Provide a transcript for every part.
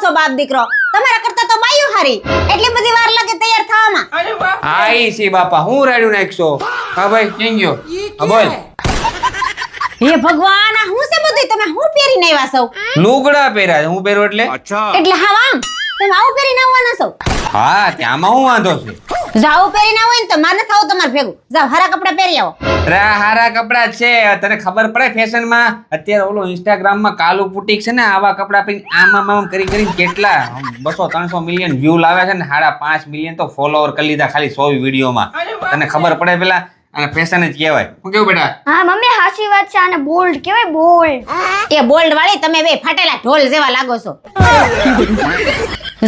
છો બાપ દીકરો? તમારા કરતા તો બાયું હારી. એટલી બધી વાર લાગે તૈયાર થવામાં. આઈ સી બાપા હું રાડ્યું નાખશો. હા ભાઈ કેમ ગયો? હા બોલ. હે ભગવાન, આ હું છે બધું? તમે હું પહેરીને આવ્યા છો? લુગડા પહેર્યા છે. હું પહેરું એટલે એટલે હા આમ તમે આવું પહેરીને આવવાના છો? હા ત્યાંમાં હું વાંધો છે? જાવ પહેરીને આવો ને તો મારે થાવ તમારે ભેગું. જાવ હારા કપડા પહેરી આવો. અરે આ હારા કપડા છે. તને ખબર પડે ફેશન માં અત્યારે ઓલો ઇન્સ્ટાગ્રામ માં કાલુ બુટીક છે ને, આવા કપડા પહેરી આમ કરીને કેટલા 200-300 મિલિયન વ્યૂ લાવે છે ને, 5.5 મિલિયન તો ફોલોવર કરી લીધા ખાલી 100 વિડીયોમાં. તને ખબર પડે પેલા? અને ફેશન જ કહેવાય. હું કેવું બેટા? હા મમ્મી સાચી વાત છે, આને બોલ્ડ કહેવાય, બોલ્ડ. એ બોલ્ડ વાળી તમે બે ફાટેલા ઢોલ જેવા લાગો છો.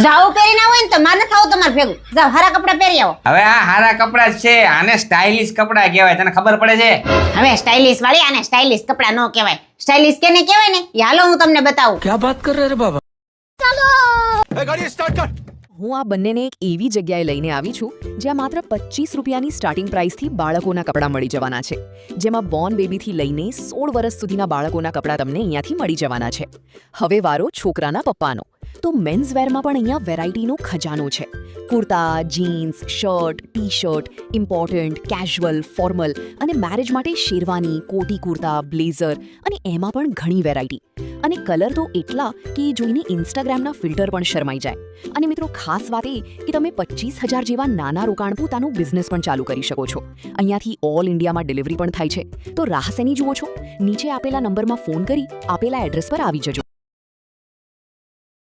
જાવ પહેરીને આવો ને તો મારે થાવ તમારે ભેગું. જાવ હારા કપડા પહેરી આવો. હવે આ હારા કપડા છે, આને સ્ટાઇલિશ કપડા કહેવાય. તને ખબર પડે છે? હવે સ્ટાઇલિશ વાળી આને સ્ટાઇલિશ કપડા ન કહેવાય. સ્ટાઇલિશ કેને કહેવાય ને એ હાલો હું તમને બતાવું. क्या बात कर रहे रे बाबा? હું આ બંનેને એક એવી જગ્યાએ લઈને આવી છું જ્યાં માત્ર 25 રૂપિયાની સ્ટાર્ટિંગ પ્રાઇસથી બાળકોના કપડાં મળી જવાના છે, જેમાં બોર્ન બેબીથી લઈને 16 વર્ષ સુધીના બાળકોના કપડાં તમને અહીંયાથી મળી જવાના છે. હવે વારો છોકરાના પપ્પાનો. તો મેન્સ વેરમાં પણ અહીંયા વેરાયટીનો ખજાનો છે. Kurta, jeans, shirt, T shirt, important, casual, formal અને મેરેજ માટે શેરવાની, કોટી કુર્તા, બ્લેઝર અને એમાં પણ ઘણી વેરાયટી. અને કલર તો એટલા કે એ જોઈને ઇન્સ્ટાગ્રામના ફિલ્ટર પણ શરમાઈ જાય. અને મિત્રો ખાસ વાત એ કે તમે 25,000 જેવા નાના રોકાણ પોતાનું બિઝનેસ પણ ચાલુ કરી શકો છો. અહીંયાથી ઓલ ઇન્ડિયામાં ડિલિવરી પણ થાય છે. તો રાહ શેની જુઓ છો? નીચે આપેલા નંબરમાં ફોન કરી આપેલા એડ્રેસ પર આવી જજો.